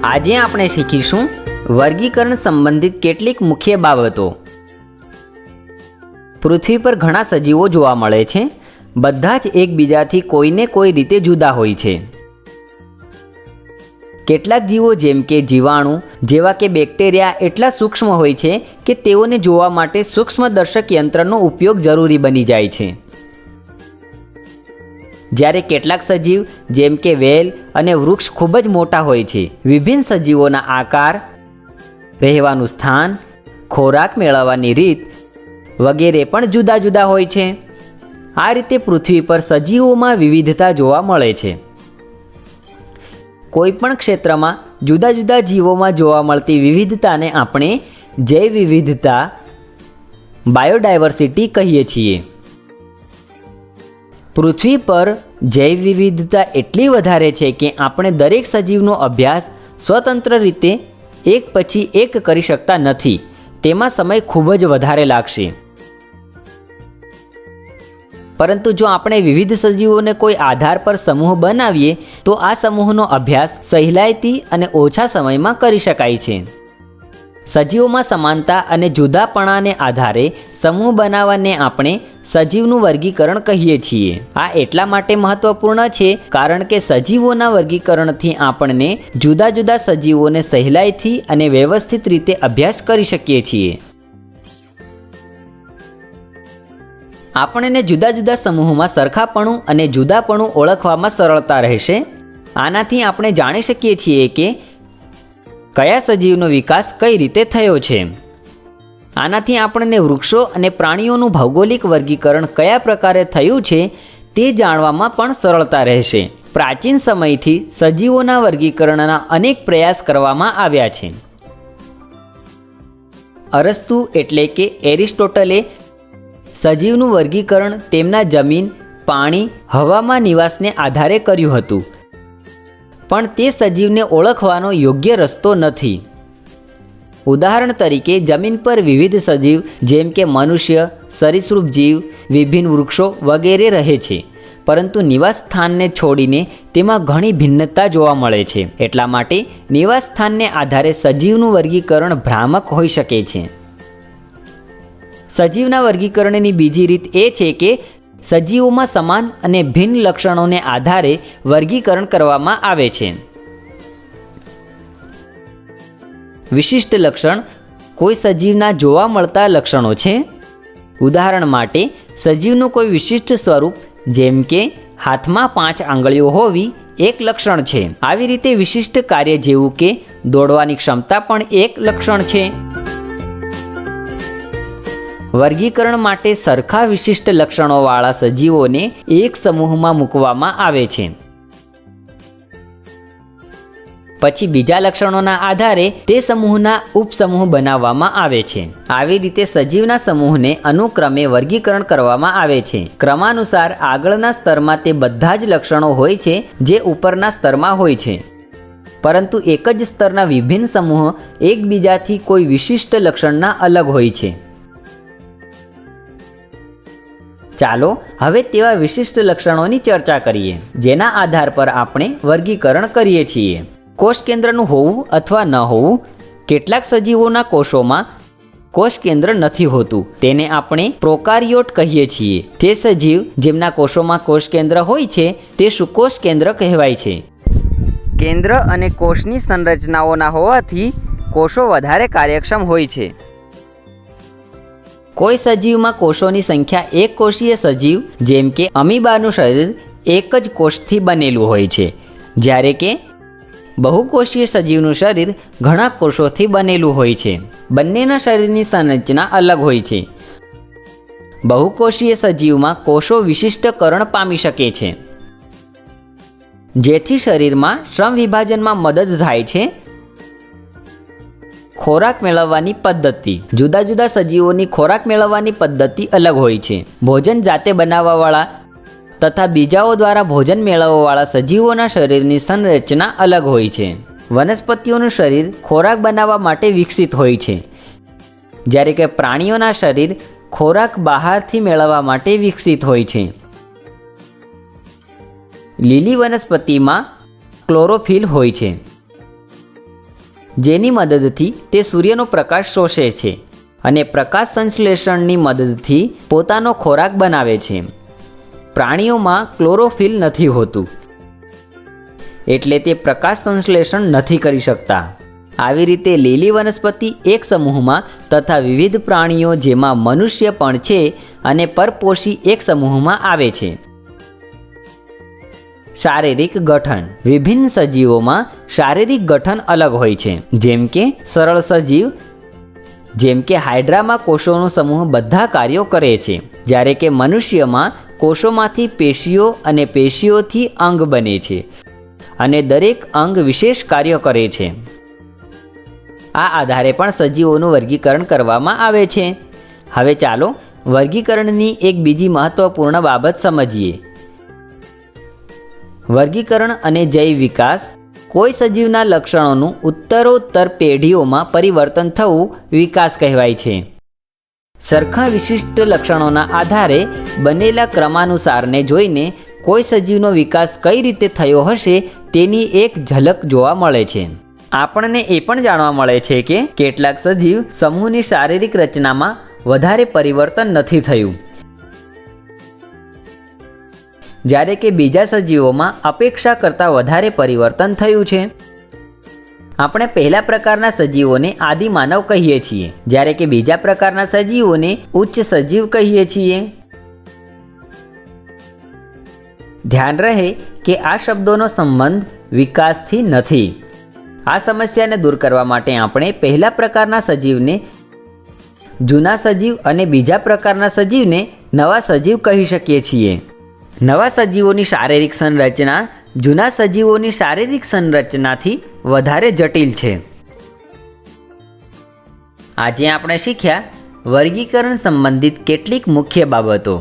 આજે આપણે શીખીશું વર્ગીકરણ સંબંધિત કેટલીક મુખ્ય બાબતો। પૃથ્વી પર ઘણા સજીવો જોવા મળે છે। બધા જ એકબીજાથી કોઈને કોઈ રીતે જુદા હોય છે। કેટલાક જીવો જેમ કે જીવાણુ જેવા કે બેક્ટેરિયા એટલા સૂક્ષ્મ હોય છે કે તેઓને જોવા માટે સૂક્ષ્મદર્શક યંત્રનો ઉપયોગ જરૂરી બની જાય છે। જ્યારે કેટલાક સજીવ જેમ કે વેલ અને વૃક્ષ ખૂબ જ મોટા હોય છે। વિભિન્ન સજીવોના આકાર, રહેવાનું સ્થાન, ખોરાક મેળવવાની રીત વગેરે પણ જુદા જુદા હોય છે। આ રીતે પૃથ્વી પર સજીવોમાં વિવિધતા જોવા મળે છે। કોઈ પણ ક્ષેત્રમાં જુદા જુદા જીવોમાં જોવા મળતી વિવિધતાને આપણે જૈવ વિવિધતા બાયોડાયવર્સિટી કહીએ છીએ। પૃથ્વી પર જૈવ વિવિધતા એટલી વધારે છે કે આપણે દરેક સજીવનો અભ્યાસ સ્વતંત્ર રીતે એક પછી એક કરી શકતા નથી। તેમાં સમય ખૂબ જ વધારે લાગશે। પરંતુ જો આપણે વિવિધ સજીવોને કોઈ આધાર પર સમૂહ બનાવીએ તો આ સમૂહનો અભ્યાસ સહેલાઈથી અને ઓછા સમયમાં કરી શકાય છે। સજીવોમાં સમાનતા અને જુદાપણાને આધારે સમૂહ બનાવવાને આપણે સજીવનું વર્ગીકરણ કહીએ છીએ। આ એટલા માટે મહત્વપૂર્ણ છે કારણ કે સજીવોના વર્ગીકરણથી આપણને જુદા જુદા સજીવોને સહેલાઈથી અને વ્યવસ્થિત રીતે અભ્યાસ કરી શકીએ છીએ। આપણને જુદા જુદા સમૂહોમાં સરખાપણું અને જુદાપણું ઓળખવામાં સરળતા રહેશે। આનાથી આપણે જાણી શકીએ છીએ કે કયા સજીવનો વિકાસ કઈ રીતે થયો છે। આનાથી આપણને વૃક્ષો અને પ્રાણીઓનું ભૌગોલિક વર્ગીકરણ કયા પ્રકારે થયું છે તે જાણવામાં પણ સરળતા રહેશે। પ્રાચીન સમયથી સજીવોના વર્ગીકરણના અનેક પ્રયાસ કરવામાં આવ્યા છે। અરસ્તુ એટલે કે એરિસ્ટોટલે સજીવનું વર્ગીકરણ તેમના જમીન, પાણી, હવામાં નિવાસને આધારે કર્યું હતું, પણ તે સજીવને ઓળખવાનો યોગ્ય રસ્તો નથી। ઉદાહરણ તરીકે જમીન પર વિવિધ સજીવ જેમ કે મનુષ્ય, સરીસૃપ જીવ, વિભિન્ન વૃક્ષો વગેરે રહે છે, પરંતુ નિવાસ સ્થાનને છોડીને તેમાં ઘણી ભિન્નતા જોવા મળે છે। એટલા માટે નિવાસ સ્થાનને આધારે સજીવનું વર્ગીકરણ ભ્રામક હોઈ શકે છે। સજીવના વર્ગીકરણની બીજી રીત એ છે કે સજીવોમાં સમાન અને ભિન્ન લક્ષણોને આધારે વર્ગીકરણ કરવામાં આવે છે। વિશિષ્ટ લક્ષણ કોઈ સજીવના જોવા મળતા લક્ષણો છે। ઉદાહરણ માટે સજીવનું કોઈ વિશિષ્ટ સ્વરૂપ જેમ કે હાથમાં 5 આંગળીઓ હોવી એક લક્ષણ છે। આવી રીતે વિશિષ્ટ કાર્ય જેવું કે દોડવાની ક્ષમતા પણ એક લક્ષણ છે। વર્ગીકરણ માટે સરખા વિશિષ્ટ લક્ષણોવાળા સજીવોને એક સમૂહમાં મૂકવામાં આવે છે। પછી બીજા લક્ષણોના આધારે તે સમૂહના ઉપસમૂહ બનાવવામાં આવે છે। આવી રીતે સજીવના સમૂહને અનુક્રમે વર્ગીકરણ કરવામાં આવે છે। ક્રમાનુસાર આગળના સ્તરમાં તે બધા જ લક્ષણો હોય છે જે ઉપરના સ્તરમાં હોય છે, પરંતુ એક જ સ્તરના વિભિન્ન સમૂહ એકબીજાથી કોઈ વિશિષ્ટ લક્ષણના અલગ હોય છે। ચાલો હવે તેવા વિશિષ્ટ લક્ષણોની ચર્ચા કરીએ જેના આધાર પર આપણે વર્ગીકરણ કરીએ છીએ। કોષ કેન્દ્રનું હોવું અથવા ન હોવું। કેટલાક સજીવોના કોષોમાં કોષ કેન્દ્ર નથી હોતું, તેને આપણે પ્રોકાર્યોટ કહીએ છીએ। તે સજીવ જેમના કોષોમાં કોષ કેન્દ્ર હોય છે તે સુકોષ કેન્દ્ર કહેવાય છે। કેન્દ્ર અને કોષની સંરચનાઓના હોવાથી કોષો વધારે કાર્યક્ષમ હોય છે। કોઈ સજીવમાં કોષોની સંખ્યા એક કોષીય સજીવ જેમ કે અમીબાનું શરીર એક જ કોષથી બનેલું હોય છે, જ્યારે કે બહુકોષીય સજીવનું શરીર ઘણા કોષોથી બનેલું હોય છે। બંનેના શરીરની સંરચના અલગ હોય છે। બહુકોષીય સજીવમાં કોષો વિશિષ્ટકરણ પામી શકે છે, જેથી શરીરમાં શ્રમ વિભાજનમાં મદદ થાય છે। ખોરાક મેળવવાની પદ્ધતિ। જુદા જુદા સજીવોની ખોરાક મેળવવાની પદ્ધતિ અલગ હોય છે। ભોજન જાતે બનાવવાવાળા તથા બીજાઓ દ્વારા ભોજન મેળવવાવાળા સજીવોના શરીરની સંરચના અલગ હોય છે। વનસ્પતિઓનું શરીર ખોરાક બનાવવા માટે વિકસિત હોય છે, જ્યારે કે પ્રાણીઓના શરીર ખોરાક બહારથી મેળવવા માટે વિકસિત હોય છે। લીલી વનસ્પતિમાં ક્લોરોફિલ હોય છે। જેની મદદથી તે સૂર્યનો પ્રકાશ શોષે છે અને પ્રકાશ સંશ્લેષણની મદદથી પોતાનો ખોરાક બનાવે છે. પ્રાણીઓમાં ક્લોરોફિલ નથી હોતું, એટલે તે પ્રકાશ સંશ્લેષણ નથી કરી શકતા. આવી રીતે લીલી વનસ્પતિ એક સમૂહમાં તથા વિવિધ પ્રાણીઓ જેમાં મનુષ્ય પણ છે અને પરપોષી એક સમૂહમાં આવે છે. શારીરિક ગઠન. વિભિન્ન સજીવોમાં શારીરિક ગઠન અલગ હોય છે. જેમ કે સરળ સજીવ, જેમ કે હાઇડ્રામાં કોષોનો સમૂહ બધા કાર્યો કરે છે, જ્યારે કે મનુષ્યમાં કોષોમાંથી પેશીઓ અને પેશીઓથી અંગ બને છે અને દરેક અંગ વિશેષ કાર્ય કરે છે. આ આધારે પણ સજીવોનું વર્ગીકરણ કરવામાં આવે છે. હવે ચાલો વર્ગીકરણની એક બીજી મહત્વપૂર્ણ બાબત સમજીએ. વર્ગીકરણ અને જૈવ વિકાસ. કોઈ સજીવના લક્ષણોનું ઉત્તરોત્તર પેઢીઓમાં પરિવર્તન થવું વિકાસ કહેવાય છે. સરખા વિશિષ્ટ લક્ષણોના આધારે બનેલા ક્રમાનુસારને જોઈને કોઈ સજીવનો વિકાસ કઈ રીતે થયો હશે તેની એક ઝલક જોવા મળે છે. આપણને એ પણ જાણવા મળે છે કે કેટલાક સજીવ સમૂહની શારીરિક રચનામાં વધારે પરિવર્તન નથી થયું, જ્યારે કે બીજા સજીવોમાં અપેક્ષા કરતાં વધારે પરિવર્તન થયું છે. આપણે પહેલા પ્રકારના સજીવોને આદિમાનવ કહીએ છીએ, જ્યારે કે બીજા પ્રકારના સજીવોને ઉચ્ચ સજીવ કહીએ છીએ. ધ્યાન રહે કે આ શબ્દોનો સંબંધ વિકાસથી નથી. આ સમસ્યાને દૂર કરવા માટે આપણે પહેલા પ્રકારના સજીવને જૂના સજીવ અને બીજા પ્રકારના સજીવને નવા સજીવ કહી શકીએ છીએ. નવા સજીવોની શારીરિક સંરચના જૂના સજીવોની શારીરિક સંરચનાથી વધારે જટિલ છે. આજે આપણે શીખ્યા વર્ગીકરણ સંબંધિત કેટલીક મુખ્ય બાબતો.